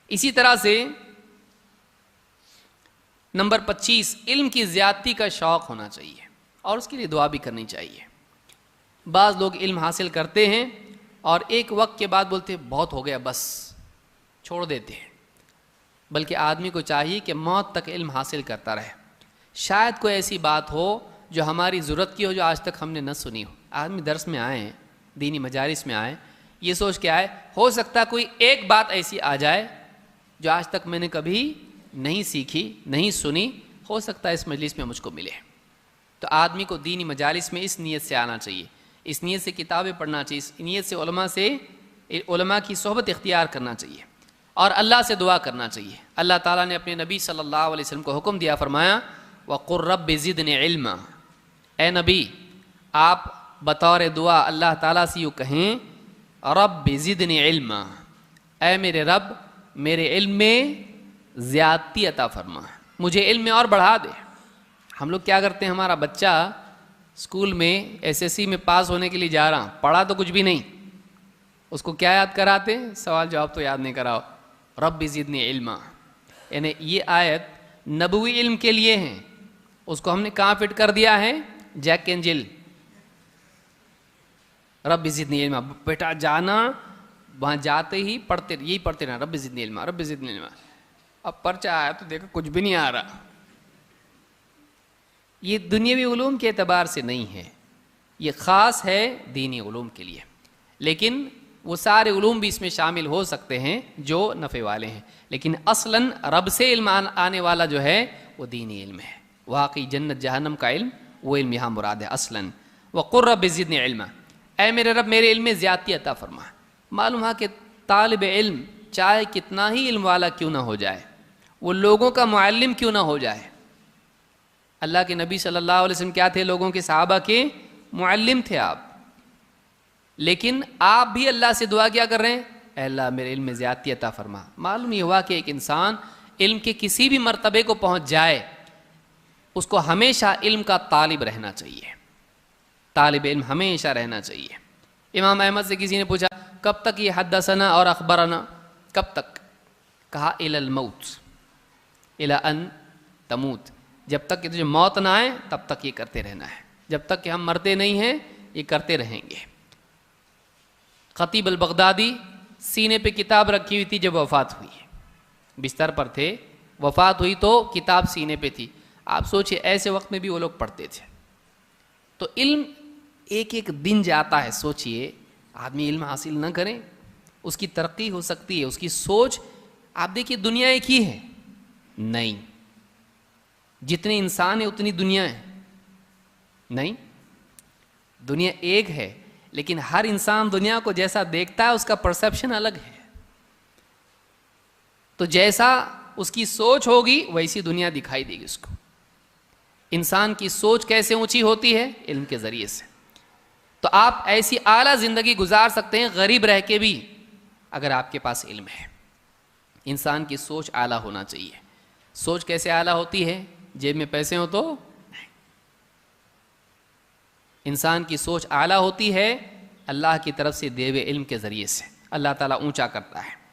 اسی طرح سے نمبر 25، علم کی زیادتی کا شوق ہونا چاہیے اور اس کے لیے دعا بھی کرنی چاہیے۔ بعض لوگ علم حاصل کرتے ہیں اور ایک وقت کے بعد بولتے ہیں بہت ہو گیا بس، چھوڑ دیتے ہیں، بلکہ آدمی کو چاہیے کہ موت تک علم حاصل کرتا رہے۔ شاید کوئی ایسی بات ہو جو ہماری ضرورت کی ہو، جو آج تک ہم نے نہ سنی ہو۔ آدمی درس میں آئے، دینی مجالس میں آئے، یہ سوچ کے آئے ہو سکتا ہے کوئی ایک بات ایسی آ جائے جو آج تک میں نے کبھی نہیں سیکھی، نہیں سنی، ہو سکتا ہے اس مجلس میں مجھ کو ملے۔ تو آدمی کو دینی مجالس میں اس نیت سے آنا چاہیے، اس نیت سے کتابیں پڑھنا چاہیے، اس نیت سے علماء کی صحبت اختیار کرنا چاہیے اور اللہ سے دعا کرنا چاہیے۔ اللہ تعالیٰ نے اپنے نبی صلی اللہ علیہ وسلم کو حکم دیا، فرمایا وَقُلْ رَبِّ زِدْنِي عِلْمًا، اے نبی آپ بطور دعا اللہ تعالیٰ سے یوں کہیں رَبِّ زِدْنِي عِلْمًا، اے میرے رب میرے علم میں زیادتی عطا فرما، مجھے علم میں اور بڑھا دے۔ ہم لوگ کیا کرتے ہیں، ہمارا بچہ اسکول میں SSC میں پاس ہونے کے لیے جا رہا، پڑھا تو کچھ بھی نہیں، اس کو کیا یاد کراتے؟ سوال جواب تو یاد نہیں کراؤ، رب زدنی علما۔ یعنی یہ آیت نبوی علم کے لیے ہیں، اس کو ہم نے کہاں فٹ کر دیا ہے؟ جیک اینڈ جل، رب زدنی علما، بیٹا جانا وہاں جاتے ہی یہی پڑھتے رہنا رب زدنی علما، رب زدنی علما۔ اب پرچہ آیا تو دیکھو کچھ بھی نہیں آ رہا۔ یہ دنیاوی علوم کے اعتبار سے نہیں ہے، یہ خاص ہے دینی علوم کے لیے، لیکن وہ سارے علوم بھی اس میں شامل ہو سکتے ہیں جو نفع والے ہیں، لیکن اصلاً رب سے علم آنے والا جو ہے وہ دینی علم ہے۔ واقعی جنت جہنم کا علم، وہ علم یہاں مراد ہے اصلاً۔ وَقُلْ رَبِّ زِدْنِي عِلْمًا، اے میرے رب میرے علم میں زیادتی عطا فرما۔ معلوم ہے کہ طالب علم چاہے کتنا ہی علم والا کیوں نہ ہو جائے، وہ لوگوں کا معلم کیوں نہ ہو جائے۔ اللہ کے نبی صلی اللہ علیہ وسلم کیا تھے؟ لوگوں کے صحابہ کے معلم تھے آپ، لیکن آپ بھی اللہ سے دعا کیا کر رہے ہیں؟ اے اللہ میرے علم میں زیادتی عطا فرما۔ معلوم یہ ہوا کہ ایک انسان علم کے کسی بھی مرتبے کو پہنچ جائے، اس کو ہمیشہ علم کا طالب رہنا چاہیے، طالب علم ہمیشہ رہنا چاہیے۔ امام احمد سے کسی نے پوچھا کب تک یہ حدثنا اور اخبرنا، کب تک؟ کہا الی الموت، الی ان تموت، جب تک کہ تجھے موت نہ آئے تب تک یہ کرتے رہنا ہے، جب تک کہ ہم مرتے نہیں ہیں یہ کرتے رہیں گے۔ خطیب البغدادی سینے پہ کتاب رکھی ہوئی تھی، جب وفات ہوئی، بستر پر تھے، وفات ہوئی تو کتاب سینے پہ تھی۔ آپ سوچئے ایسے وقت میں بھی وہ لوگ پڑھتے تھے۔ تو علم ایک ایک دن جاتا ہے، سوچئے آدمی علم حاصل نہ کرے، اس کی ترقی ہو سکتی ہے، اس کی سوچ۔ آپ دیکھیے دنیا ایک ہی ہے؟ نہیں، جتنے انسان ہیں اتنی دنیا ہے نہیں، دنیا ایک ہے، لیکن ہر انسان دنیا کو جیسا دیکھتا ہے اس کا پرسیپشن الگ ہے۔ تو جیسا اس کی سوچ ہوگی ویسی دنیا دکھائی دے گی اس کو۔ انسان کی سوچ کیسے اونچی ہوتی ہے؟ علم کے ذریعے سے۔ تو آپ ایسی اعلیٰ زندگی گزار سکتے ہیں غریب رہ کے بھی، اگر آپ کے پاس علم ہے۔ انسان کی سوچ اعلیٰ ہونا چاہیے۔ سوچ کیسے اعلیٰ ہوتی ہے؟ جیب میں پیسے ہوں تو؟ انسان کی سوچ اعلیٰ ہوتی ہے اللہ کی طرف سے دیے ہوئے علم کے ذریعے سے، اللہ تعالیٰ اونچا کرتا ہے۔